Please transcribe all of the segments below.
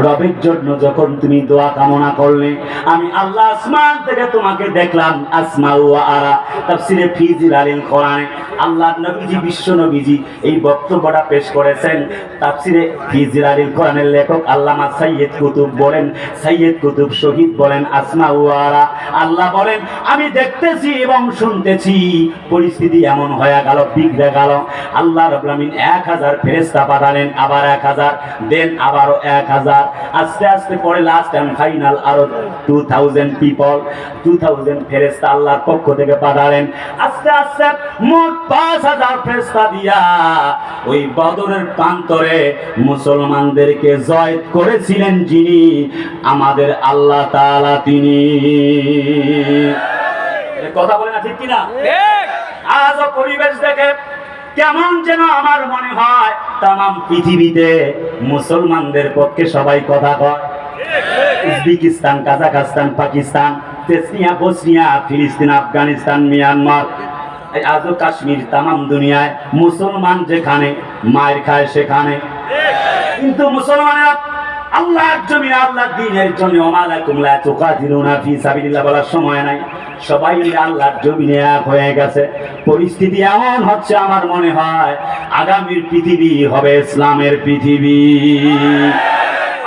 রবের জন্য যখন তুমি দোয়া কামনা করলে, আমি আল্লাহ আসমান থেকে তোমাকে দেখলাম। আসমা ওয়া আরা, তাফসিরে ফি জিলালিল কোরআনে আল্লাহর নবীজি, বিশ্ব নবীজি এই বক্তব্যটা পেশ করেছেন। তাফসিরে ফি জিলালিল কোরআনের লেখক আল্লামা সাইয়্যিদ কুতুব বলেন, সাইয়্যিদ কুতুব শহীদ বলেন, আসমা ওয়া আরা, আল্লাহ বলেন আমি দেখতেছি এবং শুনতেছি। পরিস্থিতি এমন হয়ে গেল, বিগড়ে গেল। আল্লাহ রাব্বুল আলামিন 1000 ফেরেশতা পাঠালেন, আবার 1000, দেন আবারও 1000, আস্তে আস্তে পরে লাস্ট এন্ড ফাইনাল আরো 2000 পিপল, 2000 ফেরেশতা আল্লাহর পক্ষ থেকে পাঠালেন। আস্তে আস্তে মোট 5000 ফেরেশতা দিয়া ওই বদরের প্রান্তরে মুসলমানদেরকে জয় করেছিলেন যিনি, আমাদের আল্লাহ তাআলা তিনি। কথা বলে না ঠিক কিনা? আজও পরিবেশ দেখে কেমন যেন আমার মনে হয় তামাম পৃথিবীতে মুসলমানদের পক্ষে সবাই কথা কয়। Uzbekistan, Kazakhstan, Pakistan, Chechnya, Bosnia, ফিলিস্তিন, আফগানিস্তান, মিয়ানমার, আজও কাশ্মীর, তামাম দুনিয়ায় মুসলমান যেখানে মায়ের খায় সেখানে। কিন্তু মুসলমানেরা আল্লাহর জমিনে আল্লাহর দ্বীনের জন্য ওমালাকুম লা তুকাতিলুনা ফি সাবিলিল্লাহ বলার সময় নাই। সবাই মিলে আল্লাহর জমিনে এক হয়ে গেছে। পরিস্থিতি এমন হচ্ছে, আমার মনে হয় আগামীর পৃথিবী হবে ইসলামের পৃথিবী।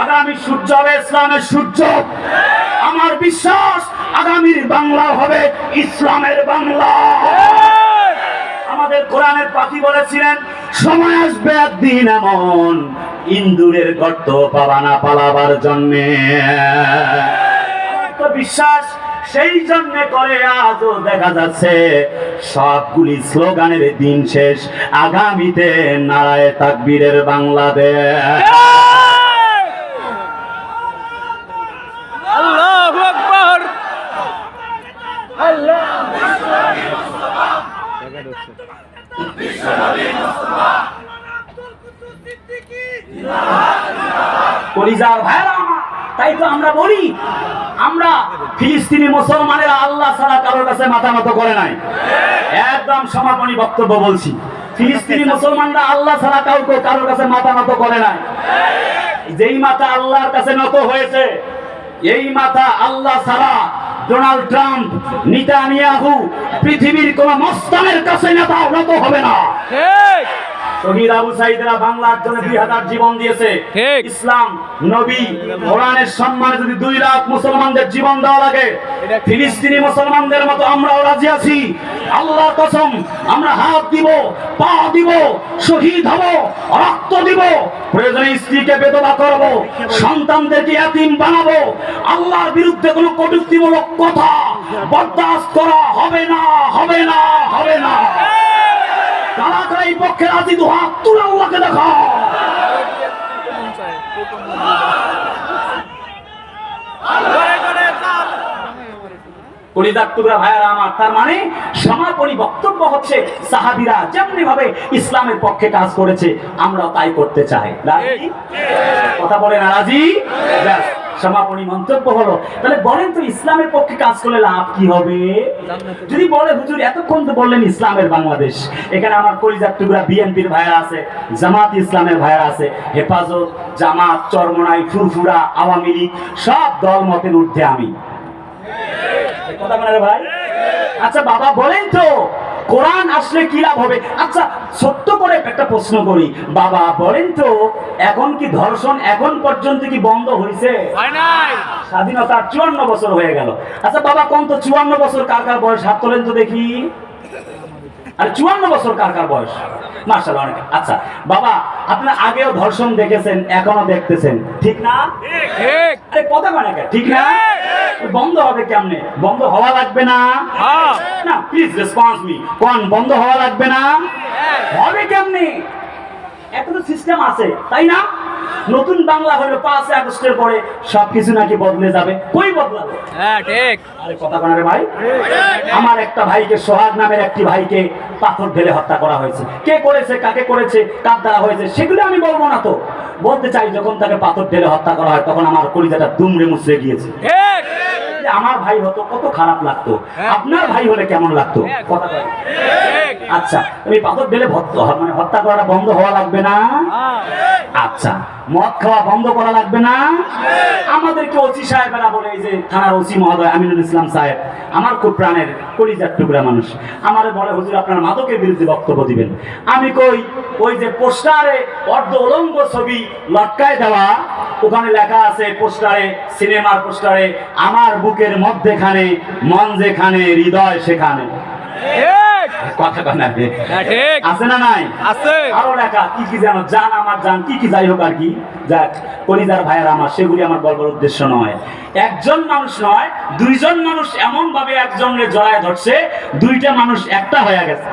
আগামী সূর্য হবে ইসলামের সূর্য। আমার বিশ্বাস আগামীর বাংলা হবে ইসলামের বাংলা। আমাদের কোরআনের পাখি বলেছিলেন, সময় আসবে একদিন এমন, ইন্দুরের গর্ত পাবা না পালাবার জন্যে। তো বিশ্বাস সেই জন্য করে আজও দেখা যাচ্ছে সবগুলি স্লোগানের দিন শেষ, আগামীতে নারায়ে তাকবীরের বাংলাদেশ। আল্লাহু আকবার। আল্লাহ পরিজার ভাইরা, তাই তো আমরা বলি, আমরা ফিলিস্তিনি মুসলমানেরা আল্লাহ ছাড়া কারোর কাছে মাথা নত করে নাই। একদম সমাপনী বক্তব্য বলছি, ফিলিস্তিনি মুসলমানরা আল্লাহ ছাড়া কাউকে কারোর কাছে মাথা নত করে নাই। যেই মাথা আল্লাহর কাছে নত হয়েছে, এই মাথা আল্লাহ ছাড়া ডোনাল্ড ট্রাম্প, নেতানিয়াহু, পৃথিবীর কোন মস্তানের কাছে নত হবে না। ঠিক। শহীদ আবু সাঈদরা বাংলার জন্য 2000 জীবন দিয়েছে। ইসলাম, নবী, কোরআনের সম্মানে যদি 2 লাখ মুসলমানদের জীবন দেওয়া লাগে, ফিলিস্তিনি মুসলমানদের মতো আমরাও রাজি আছি। আল্লাহর কসম, আমরা হাত দিব, পা দিব, শহীদ হব, রক্ত দিব, প্রয়োজনে স্ত্রীকে বিধবা করব, সন্তানদেরকে এতিম বানাবো। আল্লাহর বিরুদ্ধে কোনো কটূক্তিমূলক কথা বরদাস্ত করা হবে না, হবে না, হবে না। কারা কারা এই পক্ষে রাজি? দু হাত তুলে আল্লাহকে দেখাও। কলিজার টুকরা ভাইয়ারা আমার, তার মানে সমাপনী বক্তব্য হচ্ছে সাহাবীরা যেমনি ভাবে ইসলামের পক্ষে কাজ করেছে আমরাও তাই করতে চাই। রাজি? কথা বলে না রাজি? ব্যাস, সমাপনী মন্তব্য হলো। তাহলে বলেন তো ইসলামের পক্ষে কাজ করলে লাভ কি হবে? যদি বলে হুজুর এতক্ষণ তো বললেন ইসলামের বাংলাদেশ, এখানে আমার কলিজার টুকরা বিএনপির ভাইরা আছে, জামাত ইসলামের ভাইরা আছে, হেফাজত, জামাত, চরমনাই, ফুরফুরা, আওয়ামী লীগ, সব দল মতের ঊর্ধ্বে আমি। কথা বলে রে ভাই? আচ্ছা বাবা বলেন তো কোরআন আসলে কি লাভ হবে? আচ্ছা ছোট্ট করে একটা প্রশ্ন করি, বাবা বলেন তো এখন কি ধর্ষণ এখন পর্যন্ত কি বন্ধ হয়েছে? হয় নাই। স্বাধীনতার 54 বছর হয়ে গেল। আচ্ছা বাবা কোন তো 54 বছর কার কার বয়স? হাত তোলেন তো দেখি। আরে 54 বছর কার কার বয়স? মাশাআল্লাহ অনেক। আচ্ছা বাবা আপনারা আগেও ধর্ষণ দেখেছেন, এখনো দেখতেছেন, ঠিক না? ঠিক। আরে কথা মানে ঠিক না? বন্ধ হবে কেমনে? বন্ধ হওয়া লাগবে না? না, প্লিজ রেসপন্স মি। কোন বন্ধ হওয়া লাগবে না? হবে কেমনে? এখন তো সিস্টেম আছে, তাই না? নতুন বাংলা হলো 5 আগস্টের পরে সবকিছু নাকি বদলে যাবে। কই বদলাবে? হ্যাঁ ঠিক। আরে কথা বলে রে ভাই। আমার একটা ভাইকে, সোহাগ নামের একটি ভাইকে পাথর ঢেলে হত্যা করা হয়েছে। কে করেছে, কাকে করেছে, কার দ্বারা হয়েছে সেগুলো আমি বলবো না। তো বলতে চাই যখন তাকে পাথর ঢেলে হত্যা করা হয় তখন আমার কলিজাটা দুমড়ে মুচড়ে গিয়েছে। ঠিক। আমার ভাই হতো কত খারাপ লাগতো, আপনার ভাই হলে কেমন লাগতো? কথা বলে। আচ্ছা তুমি পাথর ঢেলে মানে হত্যা করাটা বন্ধ হওয়া লাগবে না? আচ্ছা, মদ খাওয়া বন্ধ করা লাগবে না? আমাদেরকে ওসি সাহেবেরা বলে, এই যে থানার ওসি মহোদয় আমিনুল ইসলাম সাহেব, আমার খুব প্রাণের কলিজার টুকরা মানুষ, আমারে বলে হুজুর আপনার মাদকের বিরুদ্ধে বক্তব্য দিবেন। আমি কই, ওই যে পোস্টারে অর্ধ উলঙ্গ ছবি লটকায় দেওয়া, ওখানে লেখা আছে পোস্টারে, সিনেমার পোস্টারে, আমার বুকের মধ্যেখানে মন যেখানে হৃদয় সেখানে। ঠিক কথা কয় না? হ্যাঁ, ঠিক আছে না নাই? আছে আরো লেখা কি কি যেন, জান আমার জান, কি কি যাই হোক আর কি, যাক কলিজার ভাইয়ের আমার, সেগুলি আমার বলবার উদ্দেশ্য নয়। একজন মানুষ নয়, দুইজন মানুষ এমন ভাবে একজনের জড়ায় ধরছে, দুইটা মানুষ একটা হয়ে গেছে।